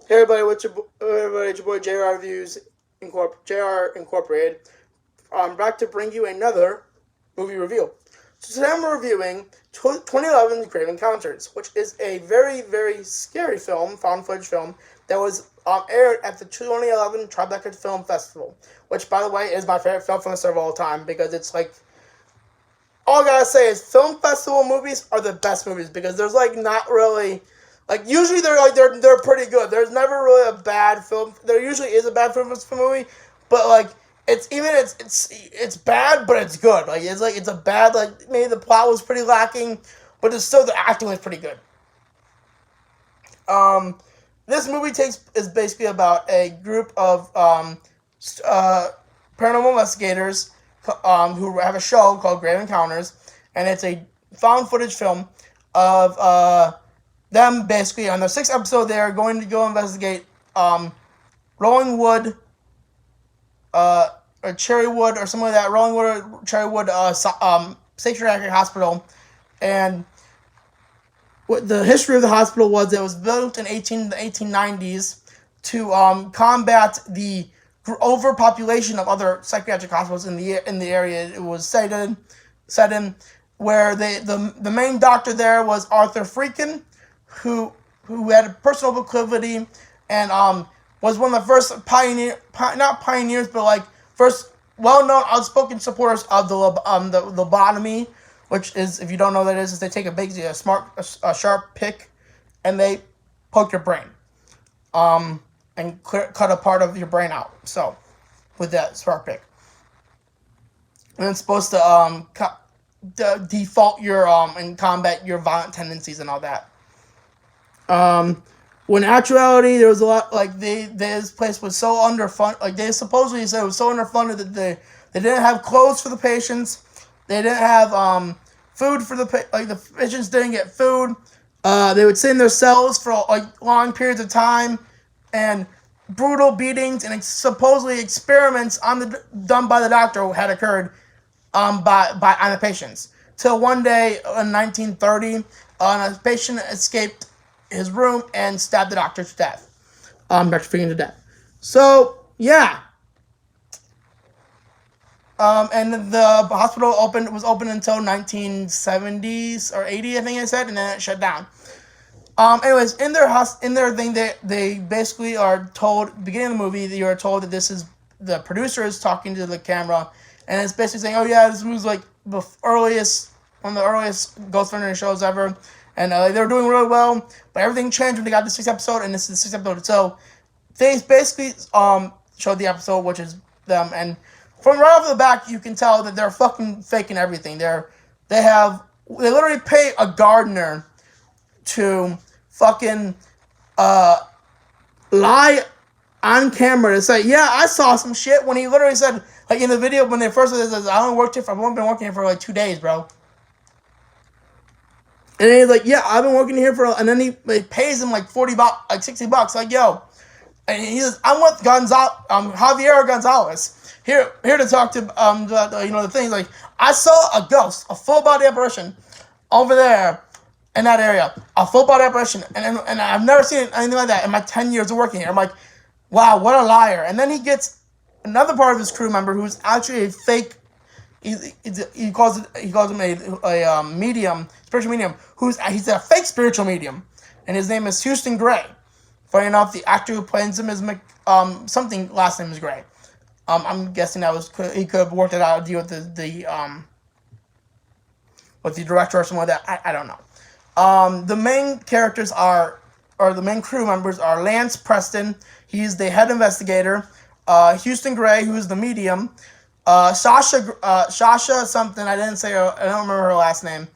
Hey everybody, it's your boy JR Reviews JR Incorporated. I'm back to bring you another movie review. So today I'm reviewing 2011's Grave Encounters, which is a very, very scary film, found footage film, that was aired at the 2011 Tribeca Film Festival, which, by the way, is my favorite film festival of all time, because it's like, all I gotta say is film festival movies are the best movies, because there's like not really, like, usually they're pretty good. There's never really a bad film. There usually is a bad film movie, but like it's bad, but it's good. It's a bad, like, maybe the plot was pretty lacking, but it's still, the acting was pretty good. This movie is basically about a group of paranormal investigators who have a show called Grave Encounters, and it's a found footage film of them basically on their 6th episode. They're going to go investigate Rolling Wood, or Cherrywood, or something like that. Rolling Wood or Cherrywood Psychiatric Hospital, and what the history of the hospital was. It was built in the 1890s to combat the overpopulation of other psychiatric hospitals in the area. It was set in where the main doctor there was Arthur Freakin, who had a personal proclivity and was one of the first not pioneers, but like first well-known outspoken supporters of the lobotomy, which is, if you don't know what that is they take a sharp pick and they poke your brain, and cut a part of your brain out. So with that sharp pick, and it's supposed to default your and combat your violent tendencies and all that. When in actuality, there was a lot, like, this place was so underfunded, like, they supposedly said it was so underfunded that they didn't have clothes for the patients, they didn't have food for the patients didn't get food. They would sit in their cells for like long periods of time, and brutal beatings and supposedly experiments done by the doctor had occurred on the patients. Till one day in 1930, a patient escaped his room and stabbed the doctor to death. Dr. Freakin to death. So yeah. And the hospital was open until 1970s or 80, I think I said, and then it shut down. Anyways, in their thing, they basically are told, beginning of the movie, that you are told that this is, the producer is talking to the camera, and it's basically saying, oh yeah, this movie's like one of the earliest Ghost Hunter shows ever, and they were doing really well, but everything changed when they got the 6th episode, and this is the 6th episode. So they basically showed the episode, which is them, and from right off the back, you can tell that they're fucking faking everything. They literally pay a gardener to fucking lie on camera to say, yeah, I saw some shit, when he literally said, like, in the video when they first said, I've only been working here for like 2 days, bro. And then he's like, yeah, I've been working here and then he pays him like $40, like $60, like, yo. And he says, I'm with Javier Gonzalez, here to talk to the things, like, I saw a ghost, a full body apparition over there in that area, a full body apparition, and I've never seen anything like that in my 10 years of working here. I'm like, wow, what a liar. And then he gets another part of his crew member who's actually a fake. He calls him a medium, spiritual medium. He's a fake spiritual medium, and his name is Houston Gray. Funny enough, the actor who plays him is something. Last name is Gray. I'm guessing he could have worked it out, a deal with the director or something like that. I don't know. The main characters the main crew members are Lance Preston. He's the head investigator. Houston Gray, who's the medium. Sasha something, I don't remember her last name.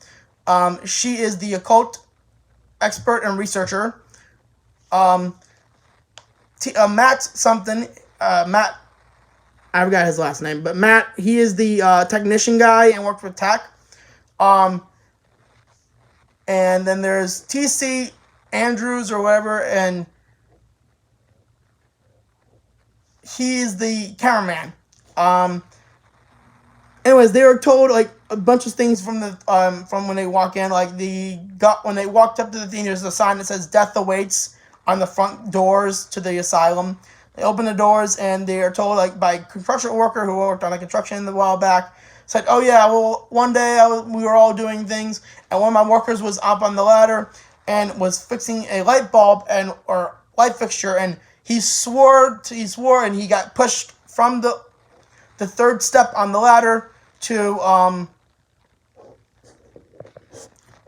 She is the occult expert and researcher. Matt something, Matt, I forgot his last name, but Matt, he is the technician guy and worked for tech. And then there's TC Andrews or whatever, and he's the cameraman. Anyways, they were told like a bunch of things from when they walk in. Like when they walked up to the thing, there's a sign that says "Death awaits" on the front doors to the asylum. They open the doors and they are told like by a construction worker who worked on the construction a while back. Said, "Oh yeah, well one day we were all doing things, and one of my workers was up on the ladder and was fixing a light bulb or light fixture, and he swore and he got pushed from the third step on the ladder to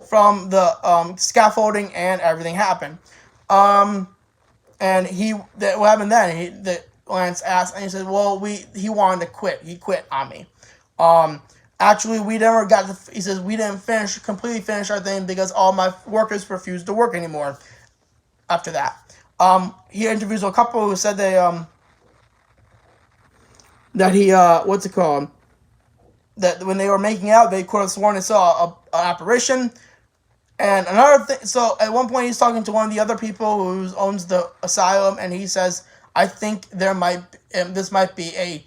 from the scaffolding, and everything happened. And what happened then? Lance asked, and he said, "Well, he wanted to quit. He quit on me. Actually, we never got to." He says, "We didn't completely finish our thing because all my workers refused to work anymore after that." He interviews a couple who said that he what's it called? That when they were making out, they could have sworn they saw an apparition. And another thing, so at one point he's talking to one of the other people who owns the asylum, and he says, "I think this might be a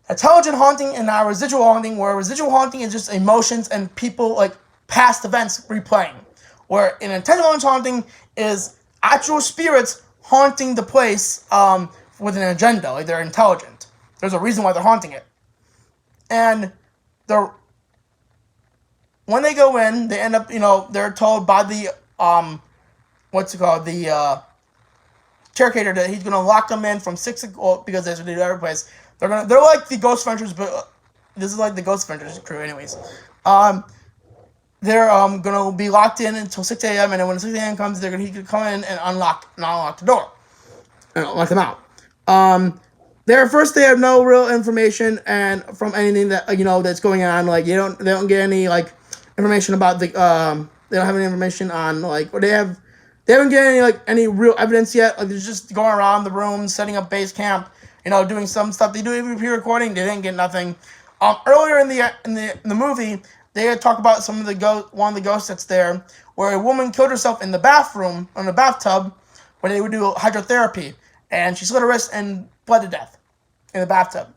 intelligent haunting and not a residual haunting, where residual haunting is just emotions and people like past events replaying, where an intelligent haunting is actual spirits haunting the place with an agenda, like they're intelligent. There's a reason why they're haunting it." And when they go in, they end up, they're told by the the caretaker that he's gonna lock them in from 6 o'clock because that's what they do every place. They're like the Ghost Ventures, but this is like the Ghost Ventures crew, anyways. They're gonna be locked in until 6 a.m. and then when 6 a.m. comes, he could come in and unlock the door and let them out. First they have no real information and from anything that that's going on. Like they don't get any like information about they don't have any information on like they haven't get any like any real evidence yet. Like they're just going around the room, setting up base camp, doing some stuff. They do EVP recording. They didn't get nothing. Earlier in the movie, they had talked about one of the ghosts that's there, where a woman killed herself in the bathroom, in the bathtub, where they would do hydrotherapy, and she slit her wrist and bled to death in the bathtub.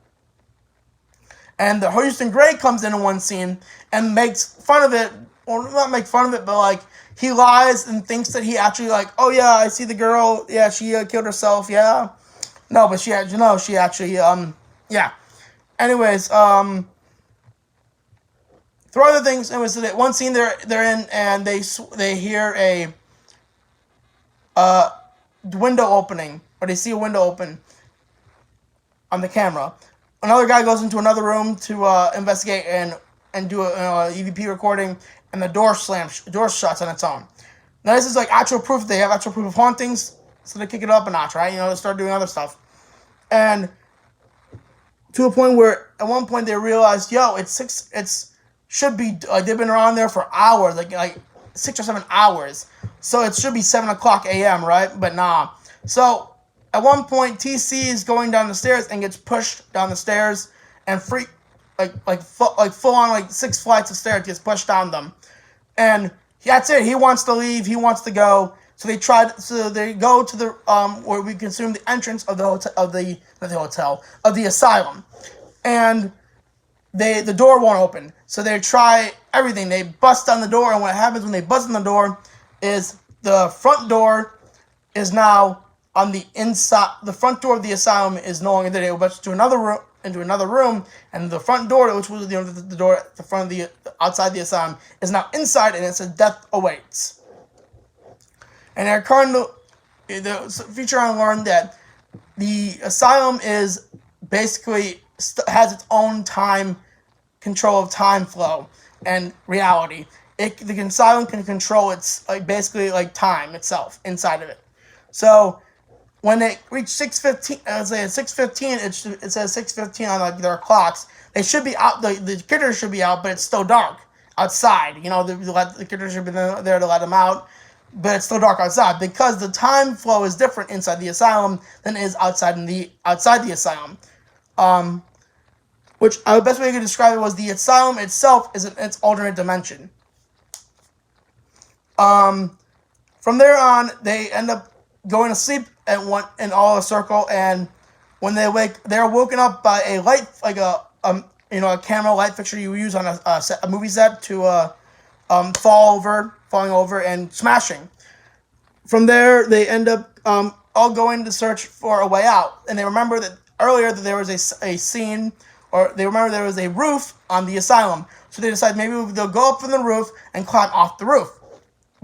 And the Houston Gray comes in one scene and makes fun of it, or not make fun of it, but like he lies and thinks that he actually like, "Oh yeah, I see the girl. Yeah, she killed herself. Yeah, no, but she actually yeah." Anyways, through other things, it was that one scene they're in and they hear a window opening, or they see a window open on the camera. Another guy goes into another room to investigate and do a EVP recording, and the door shuts on its own. Now this is like actual proof. They have actual proof of hauntings, so they kick it up a notch, right? They start doing other stuff, and to a point where at one point they realized, should be they've been around there for hours, like 6 or 7 hours, so it should be 7 o'clock a.m., right? But nah. So at one point, TC is going down the stairs and gets pushed down the stairs, and full on like 6 flights of stairs gets pushed down them, and that's it. He wants to leave. He wants to go. So they go to the where we can assume the entrance of the asylum, and the door won't open. So they try everything. They bust down the door, and what happens when they bust on the door is the front door is now on the inside. The front door of the asylum is no longer there. They bust into another room, and the front door, which was the door at the front of the outside the asylum, is now inside, and it says "Death awaits." And according to the feature, I learned that the asylum is basically has its own control of time flow and reality. The asylum can control its basically time itself inside of it. So when they reach 6:15, say at 6:15, it says 6:15 on their clocks. They should be out. The critters should be out, but it's still dark outside. The critters should be there to let them out, but it's still dark outside because the time flow is different inside the asylum than it is outside the asylum. Which the best way I could describe it was the asylum itself is its alternate dimension. From there on, they end up going to sleep in all a circle, and when they wake, they're woken up by a light, like a a camera light fixture you use on a movie set to falling over and smashing. From there, they end up all going to search for a way out, and they remember that earlier that there was a scene, or they remember there was a roof on the asylum. So they decide maybe they'll go up from the roof and climb off the roof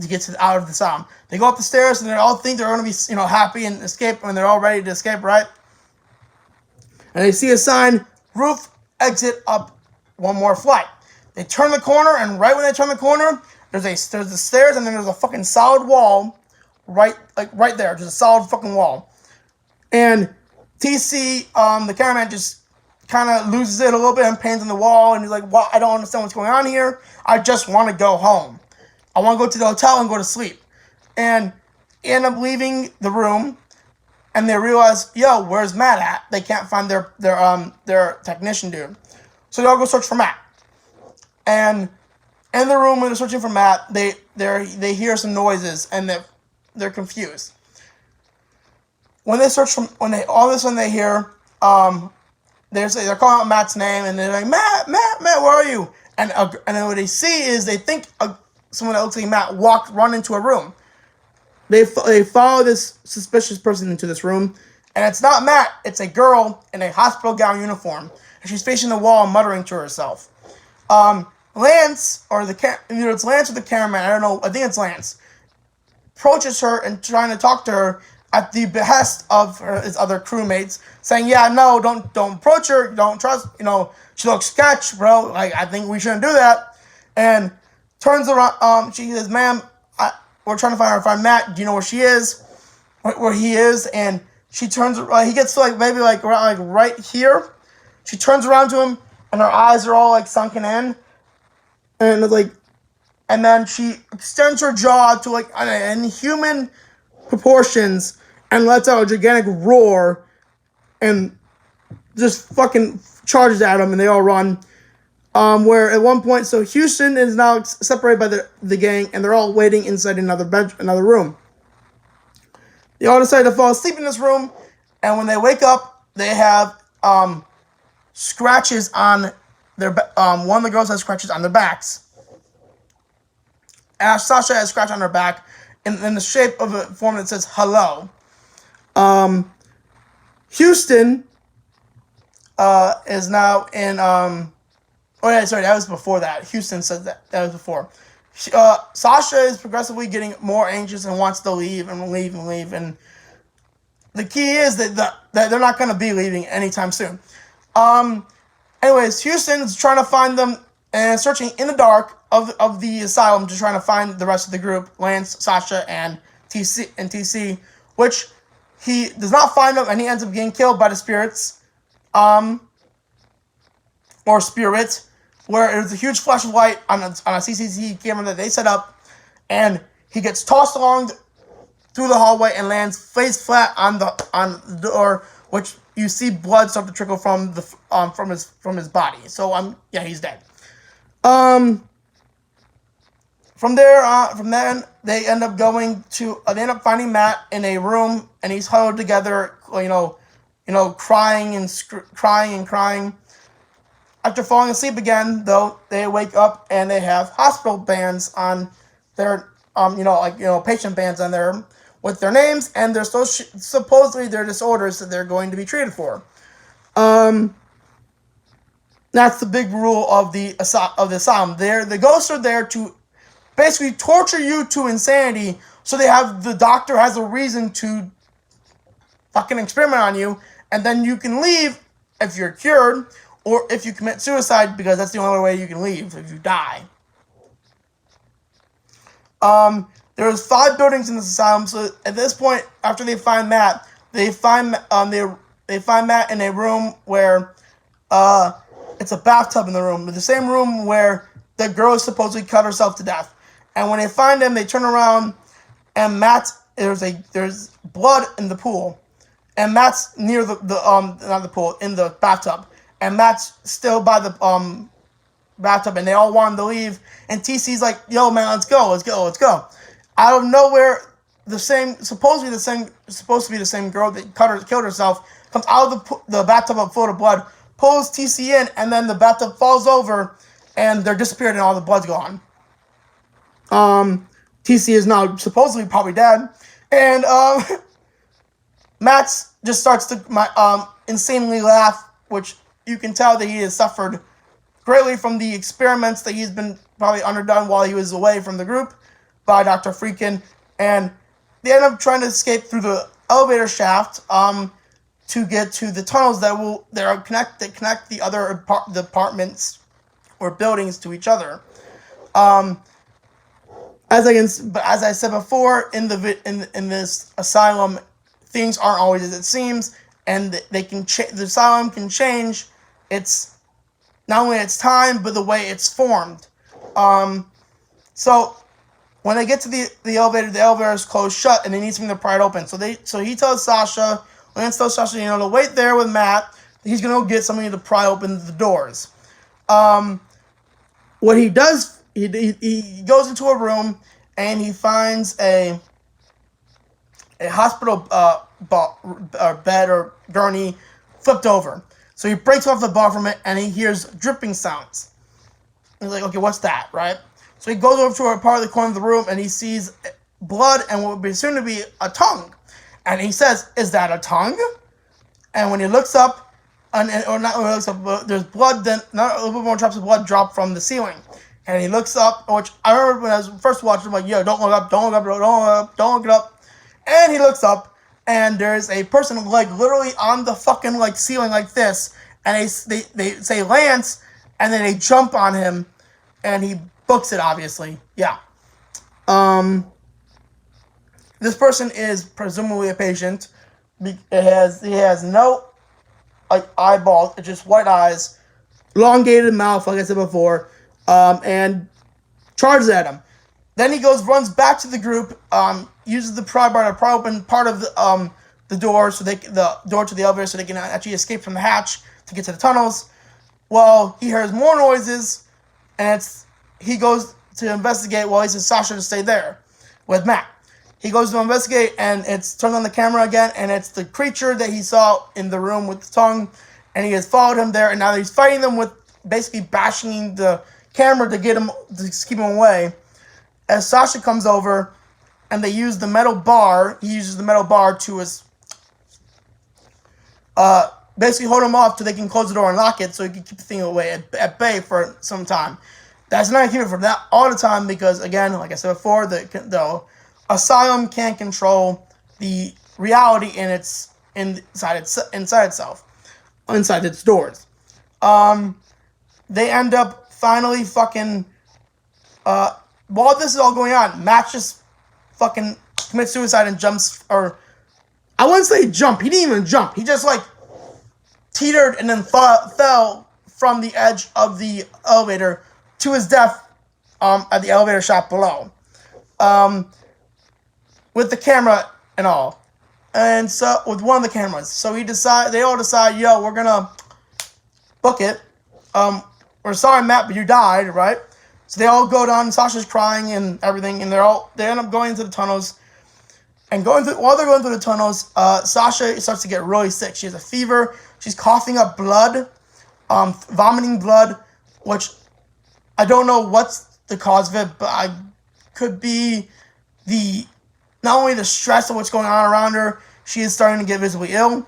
to get out of the asylum. They go up the stairs, and they all think they're going to be happy and escape when they're all ready to escape, right? And they see a sign, roof, exit, up, one more flight. They turn the corner, and right when they turn the corner, there's the stairs, and then there's a fucking solid wall right there. Just a solid fucking wall. And TC, the cameraman, just kind of loses it a little bit and pains on the wall, and he's like, well, I don't understand what's going on here. I just want to go home. I want to go to the hotel and go to sleep. And end up leaving the room, and they realize, yo, where's Matt at? They can't find their technician dude. So they all go search for Matt. And in the room when they're searching for Matt, they hear some noises, and they're confused. When they search when they hear they're calling out Matt's name, and they're like, Matt, where are you? And then what they see is they think someone that looks like Matt run into a room. They follow this suspicious person into this room, and it's not Matt. It's a girl in a hospital gown uniform, and she's facing the wall, muttering to herself. Lance, or it's Lance or the cameraman, I don't know. I think it's Lance. Approaches her and trying to talk to her at the behest of his other crewmates, saying, "Yeah, no, don't approach her. Don't trust. She looks sketch, bro. Like, I think we shouldn't do that." And turns around. She says, "Ma'am, we're trying to find Matt. Do you know where she is? Where he is?" And she turns. He gets to maybe right here. She turns around to him, and her eyes are all sunken in, and and then she extends her jaw to inhuman proportions and lets out a gigantic roar, and just fucking charges at them, and they all run. Where at one point, so Houston is now separated by the gang, and they're all waiting inside another room. They all decide to fall asleep in this room, and when they wake up, they have scratches on their one of the girls has scratches on their backs. Sasha has a scratch on her back in the shape of a form that says hello. Houston is now in that was before that. Houston said that was before. Sasha is progressively getting more anxious and wants to leave, and the key is that they're not going to be leaving anytime soon. Anyways, Houston is trying to find them and searching in the dark of the asylum to try to find the rest of the group, Lance, Sasha, and TC, which he does not find them, and he ends up getting killed by the spirits, or spirit, where there's a huge flash of light on a CCTV camera that they set up, and he gets tossed along through the hallway and lands face flat on the door, which you see blood start to trickle from his body. So he's dead. From then they end up finding Matt in a room, and he's huddled together, crying and crying. After falling asleep again, though, they wake up and they have hospital bands on their, patient bands on their with their names and their supposedly their disorders that they're going to be treated for. That's the big rule of the asylum. The ghosts are there to basically torture you to insanity, so the doctor has a reason to fucking experiment on you, and then you can leave if you're cured, or if you commit suicide, because that's the only way you can leave, if you die. There's 5 buildings in this asylum, so at this point, after they find Matt, they find Matt in a room where it's a bathtub in the room, the same room where the girl supposedly cut herself to death. And when they find him, they turn around, and there's blood in the pool, and Matt's near not the pool, in the bathtub, and Matt's still by the bathtub, and they all want him to leave, and TC's like, "Yo, man, let's go." Out of nowhere, supposed to be the same girl that killed herself, comes out of the bathtub full of blood, pulls TC in, and then the bathtub falls over, and they're disappeared, and all the blood's gone. TC is now supposedly probably dead, and Max just starts to insanely laugh, which you can tell that he has suffered greatly from the experiments that he's been probably underdone while he was away from the group by Dr. Freakin, and they end up trying to escape through the elevator shaft to get to the tunnels that connect the other apartments or buildings to each other. As I said before, in this asylum, things aren't always as it seems, and the asylum can change. It's not only its time, but the way it's formed. So when they get to the elevator is closed shut, and they need something to pry it open. So he tells Sasha, Lance tells Sasha, to wait there with Matt. He's gonna go get somebody to pry open the doors. What he does, he goes into a room and he finds a hospital bed or gurney flipped over. So he breaks off the bar from it, and he hears dripping sounds. He's like, okay, what's that, right? So he goes over to a part of the corner of the room, and he sees blood and what would be soon to be a tongue. And he says, is that a tongue? And when he looks up, there's blood, then a little bit more drops of blood drop from the ceiling. And he looks up, which I remember when I was first watching, I'm like, yo, don't look up, don't look up, don't look it up. And he looks up, and there's a person, like, literally on the fucking, like, ceiling like this. And they say Lance, and then they jump on him, and he books it, obviously. Yeah. This person is presumably a patient. He has no eyeballs, it's just white eyes, elongated mouth, like I said before, and charges at him. Then he runs back to the group, uses the pry bar to pry open part of the door, the door to the elevator, so they can actually escape from the hatch to get to the tunnels. Well, he hears more noises, and he goes to investigate while he says Sasha to stay there with Matt. He goes to investigate, and it's turned on the camera again, and it's the creature that he saw in the room with the tongue, and he has followed him there, and now he's fighting them with basically bashing the camera to keep him away. As Sasha comes over, and they use the metal bar, he uses the metal bar to basically hold him off till they can close the door and lock it, so he can keep the thing away at bay for some time. That's not keep it for that all the time, because again, like I said before, the asylum can't control the reality inside itself, inside its doors. They end up finally fucking. While this is all going on, Matt just fucking commits suicide and jumps, or I wouldn't say jump. He didn't even jump. He just like teetered and then fell from the edge of the elevator to his death at the elevator shaft below. With the camera and all. And so, with one of the cameras. So they all decide, yo, we're gonna book it. We're sorry, Matt, but you died, right? So they all go down, Sasha's crying and everything, and they end up going into the tunnels. And while they're going through the tunnels, Sasha starts to get really sick. She has a fever, she's coughing up blood, vomiting blood, which I don't know what's the cause of it, but I could be not only the stress of what's going on around her, she is starting to get visibly ill,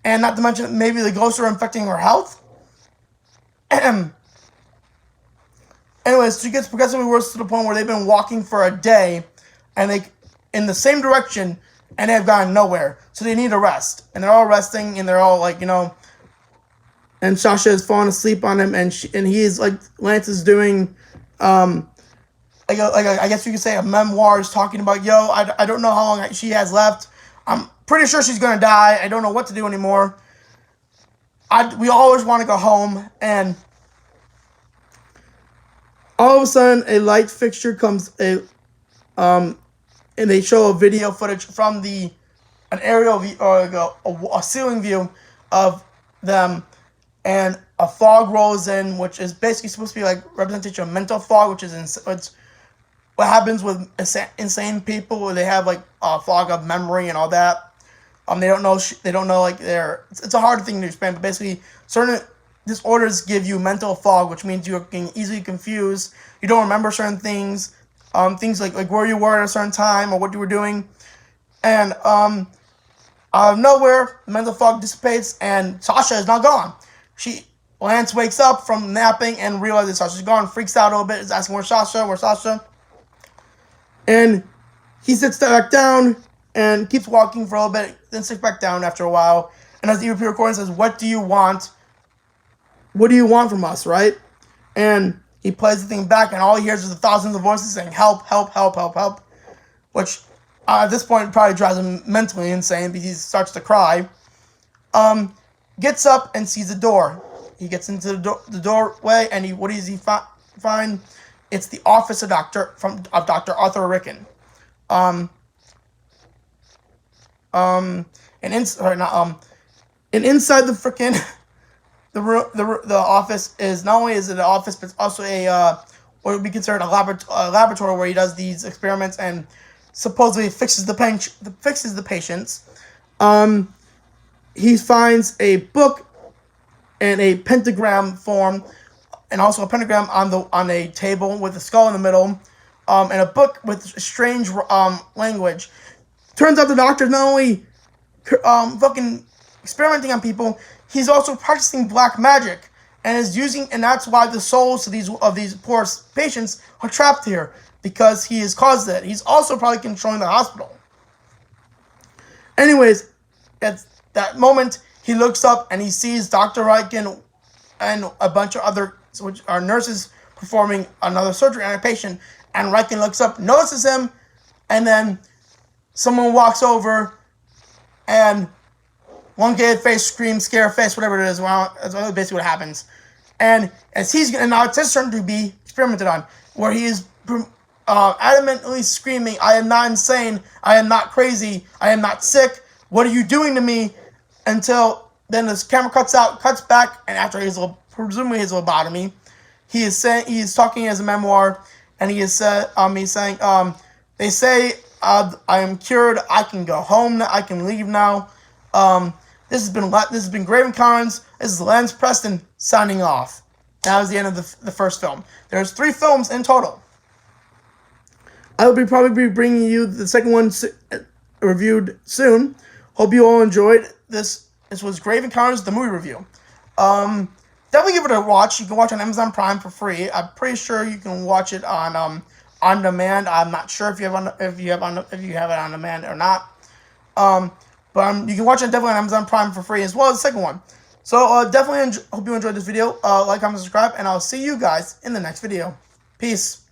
and not to mention maybe the ghosts are infecting her health. Anyways, she gets progressively worse to the point where they've been walking for a day, and they in the same direction, and they've gone nowhere. So they need a rest, and they're all resting, and they're all like, and Sasha is falling asleep on him, and he is like, Lance is doing, I guess you could say a memoir, is talking about, I don't know how long she has left. I'm pretty sure she's gonna die. I don't know what to do anymore. We always want to go home, and all of a sudden a light fixture comes, and they show a video footage from an aerial view, or a ceiling view of them, and a fog rolls in, which is basically supposed to be like representation of mental fog, which is it's what happens with insane people, where they have like a fog of memory and all that. They don't know like it's a hard thing to explain, but basically disorders give you mental fog, which means you're getting easily confused. You don't remember certain things, things like where you were at a certain time or what you were doing. And out of nowhere, the mental fog dissipates, and Sasha is not gone. Lance wakes up from napping and realizes Sasha's gone, freaks out a little bit, is asking where's Sasha? And he sits back down and keeps walking for a little bit, then sits back down after a while. And as the EVP recording says, what do you want? What do you want from us, right? And he plays the thing back, and all he hears is the thousands of voices saying, help, help, help, help, help. Which, at this point, probably drives him mentally insane because he starts to cry. Gets up and sees the door. He gets into the doorway, and what does he find? It's the office of Dr. Arthur Ricken. And inside the frickin' the office is not only is it an office, but it's also what would be considered a laboratory where he does these experiments and supposedly fixes the patients. He finds a book and a pentagram form, and also a pentagram on a table with a skull in the middle, and a book with strange language. Turns out the doctor's not only fucking experimenting on people, he's also practicing black magic, and that's why the souls of these poor patients are trapped here, because he has caused it. He's also probably controlling the hospital. Anyways, at that moment, he looks up and he sees Dr. Ricken and a bunch of other, which are nurses, performing another surgery on a patient. And Ricken looks up, notices him, and then someone walks over, and one gay face screams, scare face, whatever it is. Well, that's basically what happens. And now it's his turn to be experimented on, where he is adamantly screaming, I am not insane, I am not crazy, I am not sick, what are you doing to me? Until then this camera cuts back, and after presumably his lobotomy, he is talking as a memoir, and he's saying, they say I am cured, I can go home, I can leave now. This has been Grave Encounters. This is Lance Preston signing off. That was the end of the first film. There's 3 films in total. I will probably be bringing you the second one reviewed soon. Hope you all enjoyed this. This was Grave Encounters, the movie review. Definitely give it a watch. You can watch on Amazon Prime for free. I'm pretty sure you can watch it on demand. I'm not sure if you have it on demand or not. But you can watch it definitely on Amazon Prime for free, as well as the second one. So definitely hope you enjoyed this video. Like, comment, subscribe, and I'll see you guys in the next video. Peace.